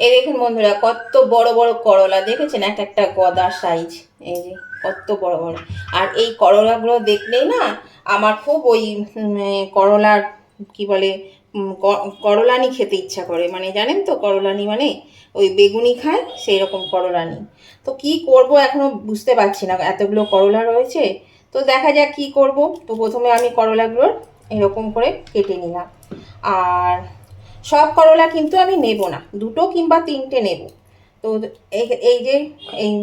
এই দেখুন বন্ধুরা, কত বড় বড় করলা দেখেছেন, এক একটা গদা সাইজ। এই যে কত বড় বড়। আর এই করলাগুলো দেখলেই না আমার খুব ওই করলার কি বলে, করলানি খেতে ইচ্ছা করে। মানে জানেন তো করলানি মানে ওই বেগুনি খায়, সেই রকম করলানি। তো কি করব এখনো বুঝতে পারছি না, এতগুলো করলা রয়েছে। তো দেখা যাক কি করব। তো প্রথমে আমি করলাগুলো এরকম করে কেটে নিলাম। আর সব করলা কিন্তু আমি নেব না, দুটো কিংবা তিনটে নেব। তো এই এই যে এই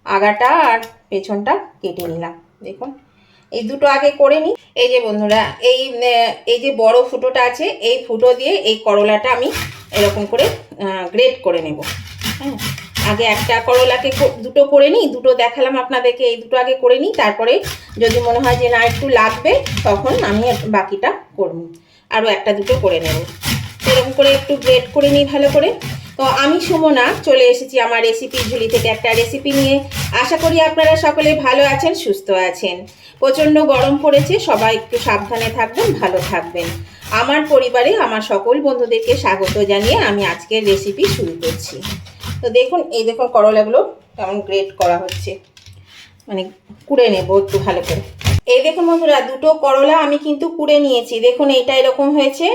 আগাটা আর পেছনটা কেটে নিলাম। দেখুন এই দুটো আগে করে নিই। এই যে বন্ধুরা, এই যে বড় ফুটোটা আছে, এই ফুটো দিয়ে এই করলাটা আমি এরকম করে গ্রেট করে নেব। হ্যাঁ, আগে একটা করলাকে দুটো করে নিই, দুটো দেখালাম আপনাদেরকে, এই দুটো আগে করে নিই। তারপরে যদি মনে হয় যে না একটু লাগবে, তখন আমি বাকিটা করব, আরও একটা দুটো করে নেব। এরকম করে একটু গ্রেট করে নিই ভালো করে। তো আমি সুমনা চলে এসেছি আমার রেসিপি ঝুলি থেকে একটা রেসিপি নিয়ে। আশা করি আপনারা সকলে ভালো আছেন, সুস্থ আছেন। প্রচণ্ড গরম পড়েছে, সবাই একটু সাবধানে থাকবেন, ভালো থাকবেন। আমার পরিবারে আমার সকল বন্ধুদেরকে স্বাগত জানিয়ে আমি আজকের রেসিপি শুরু করছি। তো দেখুন, এই দেখুন করলাগুলো কেমন গ্রেট করা হচ্ছে, মানে কুড়ে নেব একটু ভালো করে। এই দেখুন বন্ধুরা, দুটো করলা আমি কিন্তু কুড়ে নিয়েছি। দেখুন এইটা এরকম হয়েছে।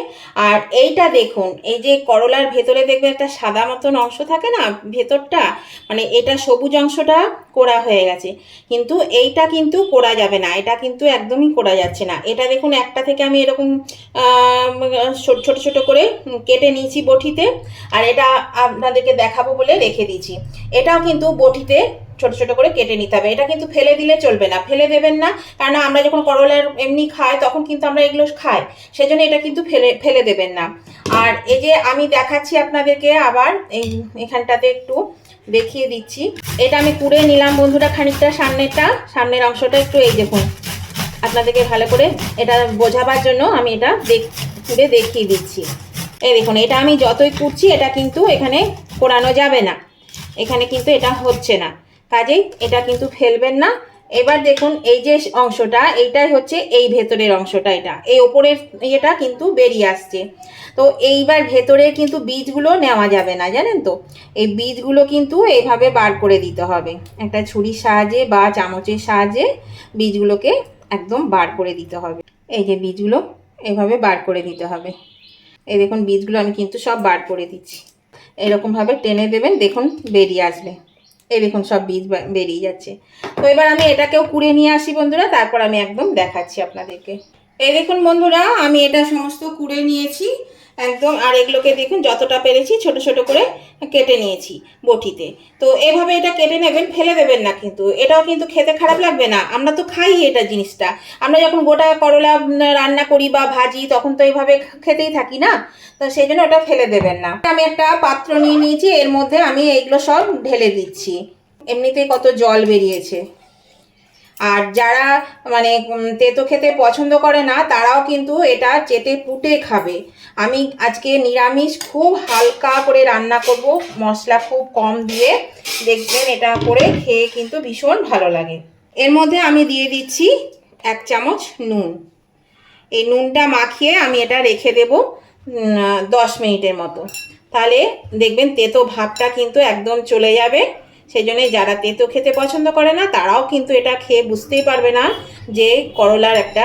আর এইটা দেখুন, এই যে করলার ভেতরে দেখবেন একটা সাদা মতন অংশ থাকে না ভেতরটা, মানে এটা সবুজ অংশটা কোড়া হয়ে গেছে। কিন্তু এইটা কিন্তু কোড়া যাবে না, এটা কিন্তু একদমই কোড়া যাচ্ছে না। এটা দেখুন একটা থেকে আমি এরকম ছোট ছোট করে কেটে নিয়েছি বটিতে। আর এটা আপনাদেরকে দেখাবো বলে রেখে দিয়েছি। এটাও কিন্তু বটিতে ছোট ছোট করে কেটে নিতে হবে। এটা কিন্তু ফেলে দিলে চলবে না, ফেলে দেবেন না, কারণ আমরা যখন করলার এমনি খাই তখন কিন্তু আমরা এগুলো খাই, সেজন্য এটা কিন্তু ফেলে দেবেন না। আর এই যে আমি দেখাচ্ছি আপনাদেরকে আবার এখানটাতে একটু দেখিয়ে দিচ্ছি। এটা আমি কুড়ে নিলাম বন্ধুরা, খানিকটা সামনের অংশটা একটু এই দেখুন, আপনাদেরকে ভালো করে এটা বোঝাবার জন্য আমি এটা কুড়ে দেখিয়ে দিচ্ছি। এই দেখুন, এটা আমি যতই কুড়ছি এটা কিন্তু এখানে কোড়ানো যাবে না, এখানে কিন্তু এটা হচ্ছে না, কাজেই এটা কিন্তু ফেলবেন না। এবার দেখুন এই যে অংশটা, এইটাই হচ্ছে এই ভেতরের অংশটা, এটা এই ওপরের ইয়েটা কিন্তু বেরিয়ে আসছে। তো এইবার ভেতরে কিন্তু বীজগুলো নেওয়া যাবে না, জানেন তো। এই বীজগুলো কিন্তু এইভাবে বার করে দিতে হবে, একটা ছুরির সাহায্যে বা চামচের সাহায্যে বীজগুলোকে একদম বার করে দিতে হবে। এই যে বীজগুলো এইভাবে বার করে দিতে হবে। এই দেখুন বীজগুলো আমি কিন্তু সব বার করে দিচ্ছি। এরকমভাবে টেনে দেবেন, দেখুন বেরিয়ে আসবে। এই দেখুন সব বীজ বেরিয়ে যাচ্ছে। তো এবার আমি এটাকেও কুড়ে নিয়ে আসি বন্ধুরা, তারপর আমি একদম দেখাচ্ছি আপনাদেরকে। এই দেখুন বন্ধুরা, আমি এটা সমস্ত কুড়ে নিয়েছি একদম। আর এগুলোকে দেখুন যতটা পেরেছি ছোট ছোট করে কেটে নিয়েছি বটিতে। তো এভাবে এটা কেটে নেবেন, ফেলে দেবেন না, কিন্তু এটাও কিন্তু খেতে খারাপ লাগবে না। আমরা তো খাই এটা জিনিসটা, আমরা যখন গোটা করলা রান্না করি বা ভাজি তখন তো এইভাবে খেতেই থাকি না। তো সেই জন্য ওটা ফেলে দেবেন না। আমি একটা পাত্র নিয়ে নিয়েছি, এর মধ্যে আমি এইগুলো সব ঢেলে দিচ্ছি। এমনিতেই কত জল বেরিয়েছে। আর যারা মানে তেতো খেতে পছন্দ করে না, তারাও কিন্তু এটা চেটে পুটে খাবে। আমি আজকে নিরামিষ খুব হালকা করে রান্না করব, মশলা খুব কম দিয়ে, দেখবেন এটা করে খেয়ে কিন্তু ভীষণ ভালো লাগে। এর মধ্যে আমি দিয়ে দিচ্ছি 1 চামচ নুন। এই নুনটা মাখিয়ে আমি এটা রেখে দেব 10 মিনিটের মতো। তাহলে দেখবেন তেতো ভাবটা কিন্তু একদম চলে যাবে। সেই জন্যে যারা তেতো খেতে পছন্দ করে না, তারাও কিন্তু এটা খেয়ে বুঝতেই পারবে না যে করলার একটা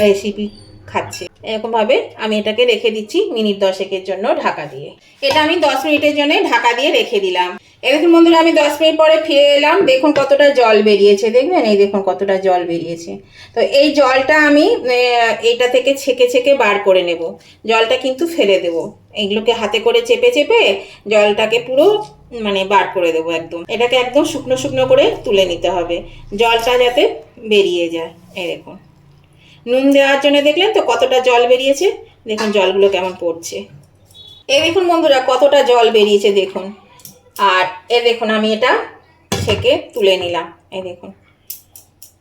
রেসিপি খাচ্ছে। এরকমভাবে আমি এটাকে রেখে দিচ্ছি মিনিট 10 জন্য ঢাকা দিয়ে। এটা আমি 10 মিনিটের জন্য ঢাকা দিয়ে রেখে দিলাম। দেখুন বন্ধুরা, আমি 10 মিনিট পরে ফিরে এলাম। দেখুন কতটা জল বেরিয়েছে, দেখবেন এই দেখুন কতটা জল বেরিয়েছে। তো এই জলটা আমি এইটা থেকে ছেঁকে ছেঁকে বার করে নেব। জলটা কিন্তু ফেলে দেব, এইগুলোকে হাতে করে চেপে চেপে জলটাকে পুরো মানে বার করে দেবো একদম। এটাকে একদম শুকনো শুকনো করে তুলে নিতে হবে, জলটা যাতে বেরিয়ে যায়। এই দেখুন নুন দেওয়ার জন্য দেখলেন তো কতটা জল বেরিয়েছে, দেখুন জলগুলো কেমন পড়ছে। এই দেখুন বন্ধুরা কতটা জল বেরিয়েছে দেখুন। আর এ দেখুন আমি এটা ছেঁকে তুলে নিলাম। এই দেখুন,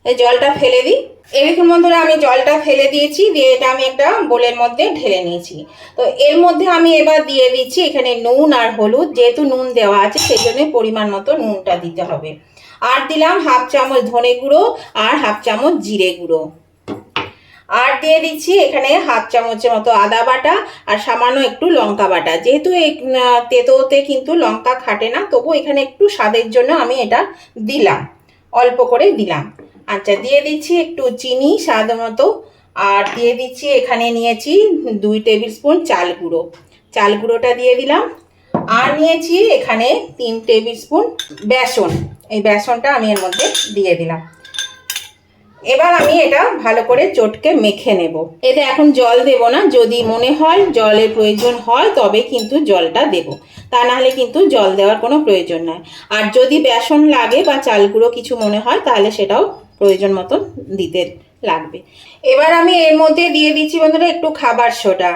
এই জলটা ফেলে দিই। এই দেখুন বন্ধুরা, আমি জলটা ফেলে দিয়েছি, দিয়ে এটা আমি একটা বোলের মধ্যে ঢেলে নিয়েছি। তো এর মধ্যে আমি এবার দিয়ে দিচ্ছি এখানে নুন আর হলুদ। যেহেতু নুন দেওয়া আছে সেই জন্য পরিমাণ মতো নুনটা দিতে হবে। আর দিলাম 1/2 চামচ ধনে গুঁড়ো আর 1/2 চামচ জিরে গুঁড়ো। আর দিয়ে দিচ্ছি এখানে হাফ চামচের মতো আদা বাটা আর সামান্য একটু লঙ্কা বাটা। যেহেতু এই তেঁতোতে কিন্তু লঙ্কা খাটে না, তবু এখানে একটু স্বাদের জন্য আমি এটা দিলাম, অল্প করে দিলাম। আচ্ছা, দিয়ে দিচ্ছি একটু চিনি স্বাদ মতো। আর দিয়ে দিচ্ছি এখানে নিয়েছি 2 টেবিল স্পুন চাল গুঁড়ো, চাল গুঁড়োটা দিয়ে দিলাম। আর নিয়েছি এখানে 3 টেবিল স্পুন বেসন, এই বেসনটা আমি এর মধ্যে দিয়ে দিলাম। এবার আমি এটা ভালো করে চটকে মেখে নেব। এতে এখন জল দেব না, যদি মনে হয় জলের প্রয়োজন হয় তবে কিন্তু জলটা দেব, তা নাহলে কিন্তু জল দেওয়ার কোনো প্রয়োজন নাই। আর যদি বেসন লাগে বা চাল গুঁড়ো কিছু মনে হয় তাহলে সেটাও প্রয়োজন মতন দিতে লাগবে। এবার আমি এর মধ্যে দিয়ে দিচ্ছি বন্ধুরা একটু খাবার সোডা,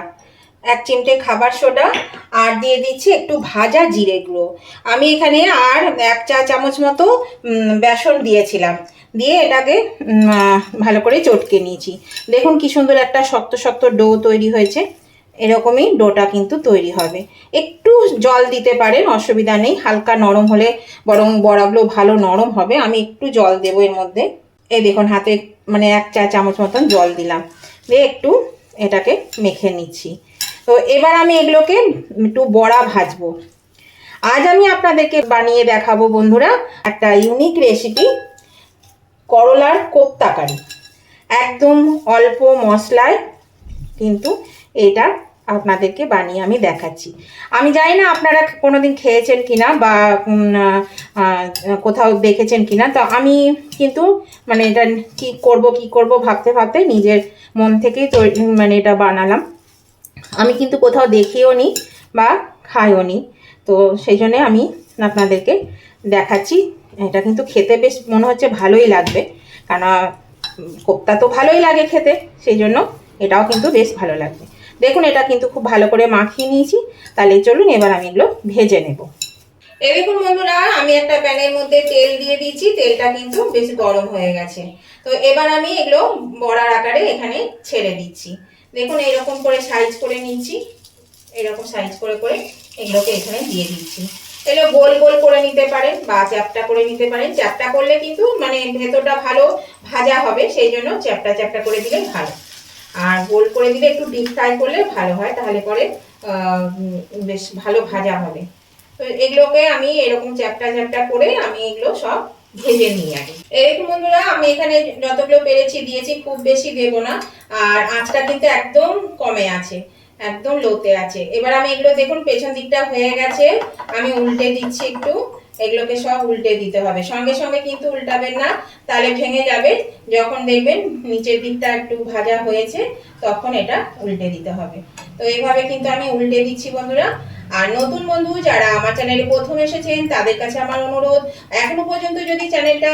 1 চিমটে খাবার সোডা। আর দিয়ে দিচ্ছি একটু ভাজা জিরে গুঁড়ো। আমি এখানে আর 1 চা চামচ মতো বেসন দিয়েছিলাম, দিয়ে এটাকে ভালো করে চটকে নিয়েছি। দেখুন কি সুন্দর একটা শক্ত শক্ত ডো তৈরি হয়েছে। এরকমই ডোটা কিন্তু তৈরি হবে। একটু জল দিতে পারেন, অসুবিধা নেই, হালকা নরম হলে বরং বড়াগুলো ভালো নরম হবে। আমি একটু জল দেবো এর মধ্যে। এই দেখুন হাতে মানে 1 চা চামচ মতন জল দিলাম, দিয়ে একটু এটাকে মেখে নিচ্ছি। তো এবার আমি এগুলোকে একটু বড়া ভাজবো। আজ আমি আপনাদেরকে বানিয়ে দেখাবো বন্ধুরা একটা ইউনিক রেসিপি, করলার কোপ্তা কারি। একদম অল্প মশলায় কিন্তু এটা আপনাদেরকে বানিয়ে আমি দেখাচ্ছি। আমি জানি না আপনারা কোনোদিন খেয়েছেন কিনা বা কোথাও দেখেছেন কিনা। তো আমি কিন্তু মানে এটা কি করব ভাবতে ভাবতে নিজের মন থেকেই মানে এটা বানালাম। আমি কিন্তু কোথাও দেখিও নি বা খাইও নি, তো সেই জন্যে আমি আপনাদেরকে দেখাচ্ছি। এটা কিন্তু খেতে বেশ মনে হচ্ছে ভালোই লাগবে, কারণ কোপ্তা তো ভালোই লাগে খেতে, সেই জন্য এটাও কিন্তু বেশ ভালো লাগবে। দেখুন এটা কিন্তু খুব ভালো করে মাখিয়ে নিয়েছি। তাহলে চলুন এবার আমি এগুলো ভেজে নেব। এই দেখুন বন্ধুরা, আমি একটা প্যানের মধ্যে তেল দিয়ে দিয়েছি, তেলটা কিন্তু বেশ গরম হয়ে গেছে। তো এবার আমি এগুলো বড়ার আকারে এখানে ছেড়ে দিচ্ছি। দেখুন এরকম করে সাইজ করে নিচ্ছি, এরকম সাইজ করে করে এগুলোকে এখানে দিয়ে দিচ্ছি। এগুলো গোল গোল করে নিতে পারেন বা চ্যাপটা করে নিতে পারেন। চ্যাপটা করলে কিন্তু মানে ভেতরটা ভালো ভাজা হবে, সেই জন্য চ্যাপটা চ্যাপটা করে দিলে ভালো। আর গোল করে দিলে একটু ডিপ ফ্রাই করলে ভালো হয়, তাহলে পরে বেশ ভালো ভাজা হবে। তো এগুলোকে আমি এরকম চ্যাপটা চ্যাপটা করে আমি এগুলো সব ভেজে নিই আগে। এরকম বন্ধুরা আমি এখানে যতগুলো পেরেছি দিয়েছি, খুব বেশি দেব না। আর আঁচটা কিন্তু একদম কমে আছে, একদম লোতে আছে। এবার আমি এগুলো দেখুন পেছন দিকটা হয়ে গেছে, আমি উল্টে দিচ্ছি একটু। এগুলোকে সব উল্টে দিতে হবে, সঙ্গে সঙ্গে কিন্তু উল্টাবেন না, তাহলে ভেঙে যাবে। যখন দেখবেন নিচের দিকটা একটু ভাজা হয়েছে তখন এটা উল্টে দিতে হবে। তো এইভাবে কিন্তু আমি উল্টে দিচ্ছি বন্ধুরা। আর নতুন বন্ধু যারা আমার চ্যানেলে প্রথম এসেছেন তাদের কাছে আমার অনুরোধ, এখনো পর্যন্ত যদি চ্যানেলটা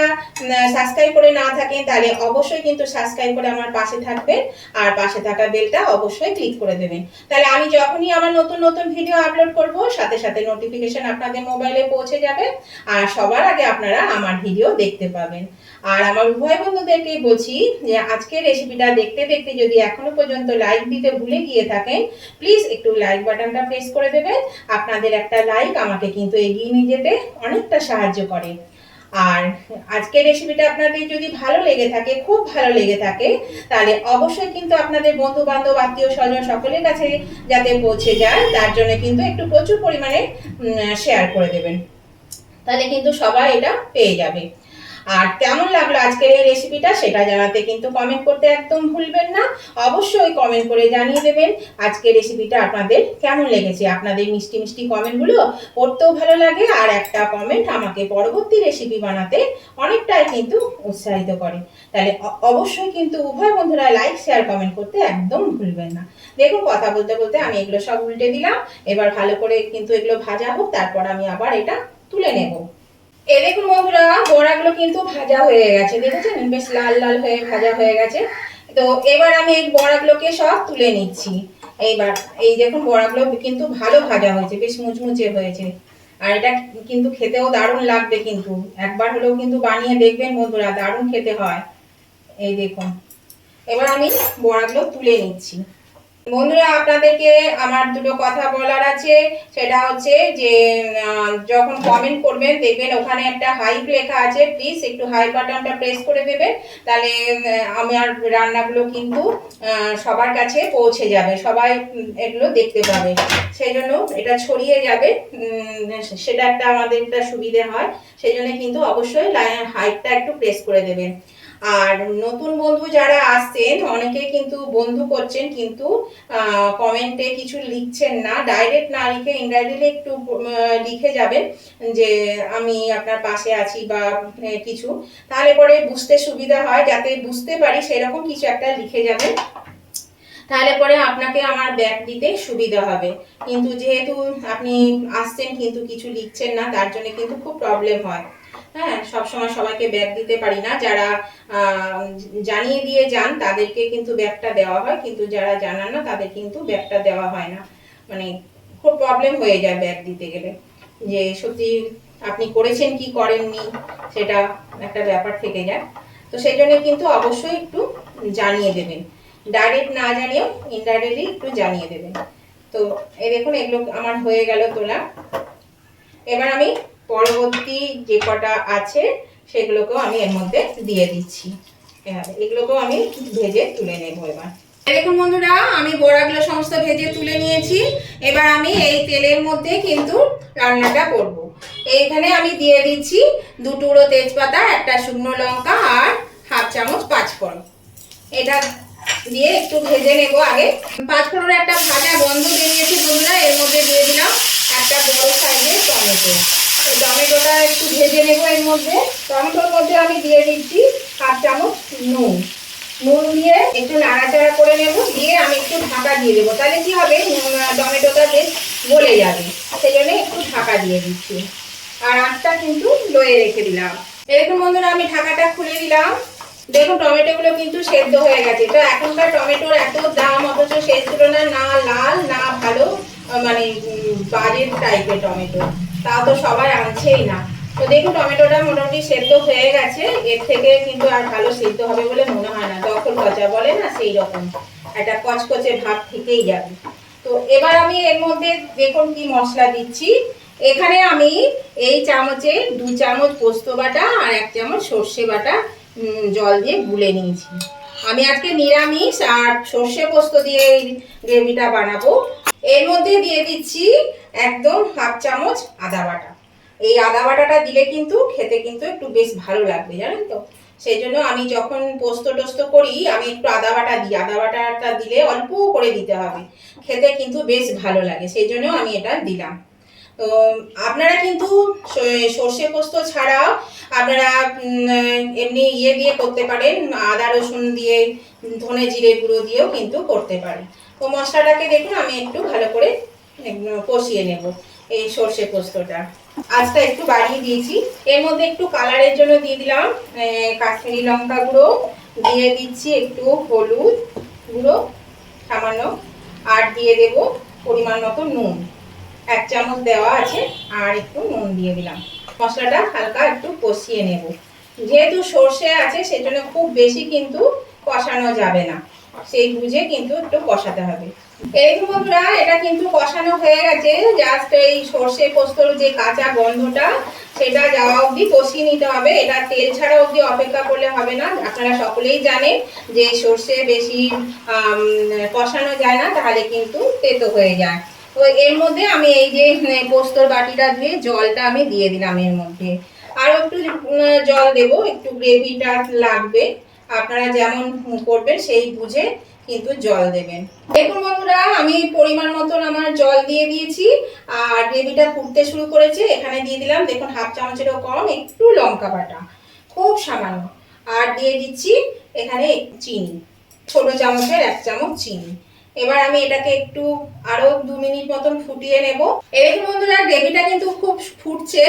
সাবস্ক্রাইব করে না থাকেন তাহলে অবশ্যই কিন্তু সাবস্ক্রাইব করে আমার পাশে থাকবেন, আর পাশে থাকা বেলটা অবশ্যই ক্লিক করে দেবেন। তাহলে আমি যখনই আমার নতুন নতুন ভিডিও আপলোড করব সাথে সাথে নোটিফিকেশন আপনাদের মোবাইলে পৌঁছে যাবে, আর সবার আগে আপনারা আমার ভিডিও দেখতে পাবেন। আর আমার উভয় বন্ধুদেরকেই বলছি যে আজকের রেসিপিটা দেখতে দেখতে যদি এখনো পর্যন্ত লাইক দিতে ভুলে গিয়ে থাকেন, প্লিজ একটু লাইক বাটনটা প্রেস করে দেবেন। আপনাদের একটা লাইক আমাকে কিন্তু এগিয়ে নিয়ে যেতে অনেকটা সাহায্য করে। আর আজকের রেসিপিটা আপনাদের যদি ভালো লেগে থাকে, খুব ভালো লেগে থাকে, তাহলে অবশ্যই কিন্তু আপনাদের বন্ধু বান্ধব আত্মীয় স্বজন সকলের কাছে যাতে পৌঁছে যায় তার জন্য কিন্তু একটু প্রচুর পরিমাণে শেয়ার করে দেবেন, তাহলে কিন্তু সবাই এটা পেয়ে যাবে। আর কেমন লাগলো আজকের এই রেসিপিটা সেটা জানাতে কিন্তু কমেন্ট করতে একদম ভুলবেন না। অবশ্যই কমেন্ট করে জানিয়ে দেবেন আজকের রেসিপিটা আপনাদের কেমন লেগেছে। আপনাদের মিষ্টি মিষ্টি কমেন্টগুলো পড়তেও ভালো লাগে, আর একটা কমেন্ট আমাকে পরবর্তী রেসিপি বানাতে অনেকটাই কিন্তু উৎসাহিত করে। তাহলে অবশ্যই কিন্তু উভয় বন্ধুরা লাইক শেয়ার কমেন্ট করতে একদম ভুলবেন না। দেখুন কথা বলতে বলতে আমি এগুলো সব উল্টে দিলাম। এবার ভালো করে কিন্তু এগুলো ভাজা হোক, তারপর আমি আবার এটা তুলে নেব। এই দেখুন বন্ধুরা, বড়াগুলো কিন্তু ভাজা হয়ে গেছে, দেখেছেন বেশ লাল লাল হয়ে ভাজা হয়ে গেছে। তো এবার আমি এই বড়াগুলোকে সব তুলে নিচ্ছি। এইবার এই দেখুন বড়াগুলো কিন্তু ভালো ভাজা হয়েছে, বেশ মুচমুচে হয়েছে। আর এটা কিন্তু খেতেও দারুণ লাগবে, কিন্তু একবার হলেও কিন্তু বানিয়ে দেখবেন বন্ধুরা, দারুণ খেতে হয়। এই দেখুন এবার আমি বড়াগুলো তুলে নিচ্ছি। বন্ধুরা, আপনাদেরকে আমার দুটো কথা বলার আছে। সেটা হচ্ছে যে যখন কমেন্ট করবেন দেখবেন ওখানে একটা হাইপ লেখা আছে, প্লিজ একটু হাইপ বাটনটা প্রেস করে দেবেন। তাহলে আমার রান্নাগুলো কিন্তু সবার কাছে পৌঁছে যাবে, সবাই এগুলো দেখতে পাবে। সেই জন্য এটা ছড়িয়ে যাবে, সেটা একটা আমাদের একটা সুবিধে হয়। সেই জন্য কিন্তু অবশ্যই হাইপটা একটু প্রেস করে দেবেন। আর নতুন বন্ধু যারা আসছেন, অনেকে কিন্তু বন্ধু করছেন কিন্তু কমেন্টে কিছু লিখছেন না, ডাইরেক্ট না লিখে ইনডাইরেক্টলি একটু লিখে যাবেন যে আমি আপনার পাশে আছি বা কিছু, তাহলে পরে বুঝতে সুবিধা হয়। যাতে বুঝতে পারি সেরকম কিছু একটা লিখে যাবেন, তাহলে পরে আপনাকে আমার ব্যাক দিতে সুবিধা হবে। কিন্তু যেহেতু আপনি আসছেন কিন্তু কিছু লিখছেন না, তার জন্য কিন্তু খুব প্রবলেম হয়। হ্যাঁ, সবসময় সবাইকে ব্যাক দিতে পারি না। যারা জানিয়ে দিয়ে যান তাদেরকে কিন্তু ব্যাকটা দেওয়া হয়, কিন্তু যারা জানান না তাদের কিন্তু ব্যাকটা দেওয়া হয় না। মানে খুব প্রবলেম হয়ে যায় ব্যাক দিতে গেলে, যে সত্যি আপনি করেছেন কি করেননি সেটা একটা ব্যাপার থেকে যায়। তো সেই জন্য কিন্তু অবশ্যই একটু জানিয়ে দেবেন, ডাইরেক্ট না জানিয়েও ইনডাইরেক্টলি একটু জানিয়ে দেবেন। তো এই দেখুন, এগুলো আমার হয়ে গেল তোলা। এবার আমি পরবর্তী যে কটা আছে সেগুলোকেও আমি এর মধ্যে দিয়ে দিচ্ছি। এগুলোকেও আমি ভেজে তুলে নেবো। এবার দেখুন বন্ধুরা, আমি বড়াগুলো সমস্ত ভেজে তুলে নিয়েছি। এবার আমি এই তেলের মধ্যে কিন্তু রান্নাটা করব। এইখানে আমি দিয়ে দিচ্ছি 2 টুকরো তেজপাতা, একটা শুকনো লঙ্কা আর হাফ চামচ পাঁচফোড়ন। এটা দিয়ে একটু ভেজে নেব। আগে পাঁচফোড়নের একটা ভাজা গন্ধ বেরিয়েছে বন্ধুরা, এর মধ্যে দিয়ে দিলাম একটা বড় সাইজের টমেটো। এই টমেটোটা একটু ভেজে নেব। এর মধ্যে টমেটোর মধ্যে আমি দিয়ে দিচ্ছি হাফ চামচ নুন। নুন দিয়ে একটু নাড়াচাড়া করে নেব, দিয়ে আমি একটু ঢাকা দিয়ে দেবো। তাহলে কি হবে, টমেটোটা বেশ গলে যাবে। সেই জন্য একটু ঢাকা দিয়ে দিচ্ছি, আর আঁচটা কিন্তু লোয়ে রেখে দিলাম। এরকম বন্ধুরা, আমি ঢাকাটা খুলে দিলাম। দেখুন টমেটোগুলো কিন্তু সেদ্ধ হয়ে গেছে। তো এখনকার টমেটোর এত দাম, অথচ সেই তুলনায় না লাল না ভালো, মানে বাজে টাইপের টমেটো, তাও তো সবাই আনছেই না। তো দেখুন টমেটোটা মোটামুটি সেদ্ধ হয়ে গেছে। এর থেকে কিন্তু আর ভালো সেদ্ধ হবে বলে মনে হয় না, দখল পচা বলে না, সেই রকম একটা কচকচে ভাব থেকেই যাবে। তো এবার আমি এর মধ্যে দেখুন কি মশলা দিচ্ছি। এখানে আমি এই চামচে 2 চামচ পোস্ত বাটা আর 1 চামচ সর্ষে বাটা জল দিয়ে গুলে নিয়েছি। আমি আজকে নিরামিষ আর সর্ষে পোস্ত দিয়ে এই গ্রেভিটা বানাবো। এর মধ্যে দিয়ে দিচ্ছি একদম হাফ চামচ আদা বাটা। এই আদা বাটাটা দিলে কিন্তু খেতে কিন্তু একটু বেশ ভালো লাগবে, জানেন তো। সেই জন্য আমি যখন পোস্ত টোস্ত করি আমি একটু আদা বাটা দিই। আদা বাটাটা দিলে অল্প করে দিতে হবে, খেতে কিন্তু বেশ ভালো লাগে। সেই জন্য আমি এটা দিলাম। তো আপনারা কিন্তু সর্ষে পোস্ত ছাড়াও আপনারা এমনি ইয়ে দিয়ে করতে পারেন, আদা রসুন দিয়ে, ধনে জিরে গুঁড়ো দিয়েও কিন্তু করতে পারেন। তো মশলাটাকে দেখুন আমি একটু ভালো করে কষিয়ে নেব। এই সর্ষে পোস্তটা আজটা একটু বাড়িয়ে দিয়েছি। এর মধ্যে একটু কালারের জন্য দিয়ে দিলাম কাশ্মীরি লঙ্কা গুঁড়ো, দিয়ে দিচ্ছি একটু হলুদ গুঁড়ো সামান্য, আর দিয়ে দেব পরিমাণ মতো নুন। 1 চামচ দেওয়া আছে, আর একটু নুন দিয়ে দিলাম। মশলাটা হালকা একটু কষিয়ে নেব। যেহেতু সর্ষে আছে সেজন্য খুব বেশি কিন্তু কষানো যাবে না, সেই বুঝে কিন্তু একটু কষাতে হবে। এই বন্ধুরা, এটা কিন্তু কষানো হয়ে গেছে। জাস্ট এই সর্ষে পোস্তর যে কাঁচা গন্ধটা সেটা যাওয়া অবধি কষিয়ে নিতে হবে। এটা তেল ছাড়া অবধি অপেক্ষা করলে হবে না। আপনারা সকলেই জানেন যে সর্ষে বেশি কষানো যায় না, তাহলে কিন্তু তেতো হয়ে যায়। তো এর মধ্যে আমি এই যে পোস্তর বাটিটা ধুয়ে জলটা আমি দিয়ে দিলাম। এর মধ্যে আরও একটু জল দেব, একটু গ্রেভিটা লাগবে। আপনারা যেমন করবেন সেই বুঝে কিন্তু জল দেবেন। দেখুন বন্ধুরা, আমি পরিমাণ মতন আমার জল দিয়ে দিয়েছি, আর গ্রেভিটা ফুটতে শুরু করেছে। এখানে দিয়ে দিলাম দেখুন হাফ চামচেরও কম একটু লঙ্কা বাটা, খুব সামান্য। আর দিয়ে দিচ্ছি এখানে চিনি, ছোট চামচের 1 চামচ চিনি। এবার আমি এটাকে একটু আরো 2 মিনিট মতন ফুটিয়ে নেব। দেখুন বন্ধুরা, গ্রেভিটা কিন্তু খুব ফুটছে।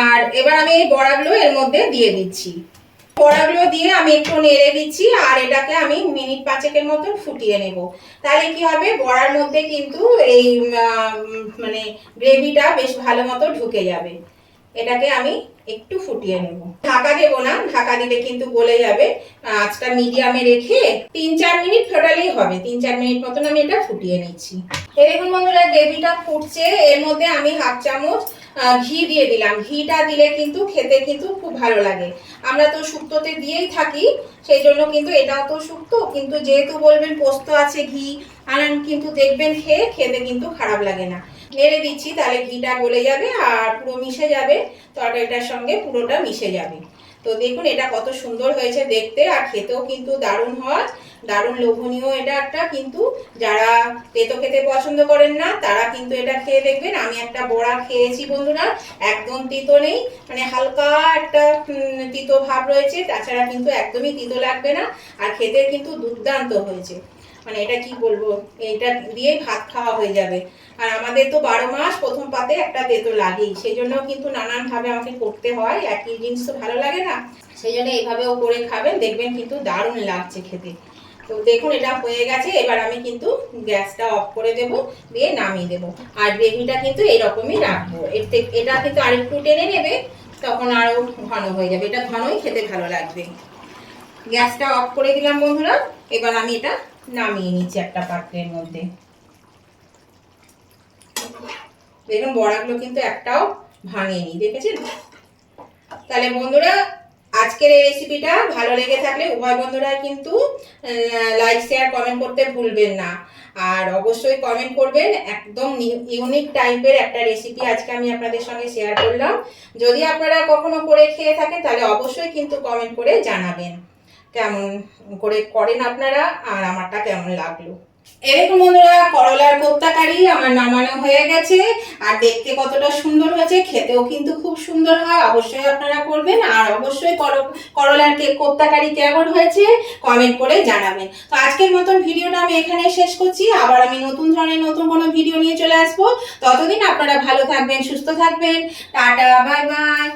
আর এবার আমি এই বড়াগুলো এর মধ্যে দিয়ে দিচ্ছি। বড়াগুলো দিয়ে আমি একটু নেড়ে দিচ্ছি, আর এটাকে আমি মিনিট 5 মতন ফুটিয়ে নেব। তাহলে কি হবে, বড়ার মধ্যে কিন্তু এই মানে গ্রেভিটা বেশ ভালো মতো ঢুকে যাবে। এটাকে আমি একটু ফুটিয়ে নেব। ঢাকা দেবো না, ঢাকা দিলে কিন্তু গলে যাবে। আঁচটা মিডিয়ামে রেখে 3-4 মিনিট ফোটালেই হবে। 3-4 মিনিট মতন আমি এটা ফুটিয়ে নিচ্ছি। এই দেখুন বন্ধুরা, গ্রেভিটা ফুটছে। এর মধ্যে আমি 1/2 চামচ ঘি দিয়ে দিলাম। ঘিটা দিলে কিন্তু খেতে কিন্তু খুব ভালো লাগে। আমরা তো শুক্তোতে দিয়েই থাকি, সেই জন্য কিন্তু এটাও তো শুক্তো, কিন্তু যেহেতু বলবেন পোস্ত আছে, ঘি আনান, কিন্তু দেখবেন খেতে কিন্তু খারাপ লাগে না। নেড়ে দিচ্ছি, তাহলে ঘিটা গলে যাবে আর পুরো মিশে যাবে, তরকারিটার সঙ্গে পুরোটা মিশে যাবে। তো দেখুন এটা কত সুন্দর হয়েছে দেখতে, আর খেতেও কিন্তু দারুণ হয়, দারুণ লোভনীয় এটা একটা। কিন্তু যারা তেতো খেতে পছন্দ করেন না তারা কিন্তু এটা খেয়ে দেখবেন। আমি একটা বড়া খেয়েছি বন্ধুরা, একদম তিতো নেই, মানে হালকা একটা তিতো ভাব রয়েছে, তাছাড়া কিন্তু একদমই তিতো লাগবে না, আর খেতে কিন্তু দুর্দান্ত হয়েছে। মানে এটা কি বলবো, এটা দিয়ে ভাত খাওয়া হয়ে যাবে। আর আমাদের তো 12 মাস প্রথম পাতে একটা তেতো লাগেই, সেই জন্য কিন্তু নানানভাবে আমাকে করতে হয়, একই জিনিস তো ভালো লাগে না, সেই জন্য এইভাবেও করে খাবেন, দেখবেন কিন্তু দারুণ লাগছে খেতে। তো দেখুন এটা হয়ে গেছে, এবার আমি কিন্তু গ্যাসটা অফ করে দেব, দিয়ে নামিয়ে দেব। আর গ্রেভিটা কিন্তু এইরকমই রাখবো, এটা কিন্তু আরেকটু টেনে নেবে, তখন আরো ঘন হয়ে যাবে। এটা ঘনই খেতে ভালো লাগবে। গ্যাসটা অফ করে দিলাম বন্ধুরা, এবার আমি এটা নামিয়ে নিচ্ছি একটা পাত্রের মধ্যে। দেখুন বড়াগুলো কিন্তু একটাও ভাঙেনি, দেখেছেন? তাহলে বন্ধুরা, আজকের এই রেসিপিটা ভালো লেগে থাকলে উভয় বন্ধুরা কিন্তু লাইক শেয়ার কমেন্ট করতে ভুলবেন না। আর অবশ্যই কমেন্ট করবেন, একদম ইউনিক টাইপের একটা রেসিপি আজকে আমি আপনাদের সঙ্গে শেয়ার করলাম। যদি আপনারা কখনো করে খেয়ে থাকেন তাহলে অবশ্যই কিন্তু কমেন্ট করে জানাবেন কেমন করে করেন আপনারা, আর আমারটা কেমন লাগলো। এরকম বন্ধুরা, করলার কোপ্তা কারি আমার নামানো হয়ে গেছে, আর দেখতে কতটা সুন্দর হয়েছে, খেতেও কিন্তু খুব সুন্দর হয়। অবশ্যই আপনারা করবেন, আর অবশ্যই করলার কোপ্তা কারি কেমন হয়েছে কমেন্ট করে জানাবেন। তো আজকের মতন ভিডিওটা আমি এখানে শেষ করছি। আবার আমি নতুন ধরনের নতুন কোনো ভিডিও নিয়ে চলে আসবো। ততদিন আপনারা ভালো থাকবেন, সুস্থ থাকবেন। Tata, bye bye.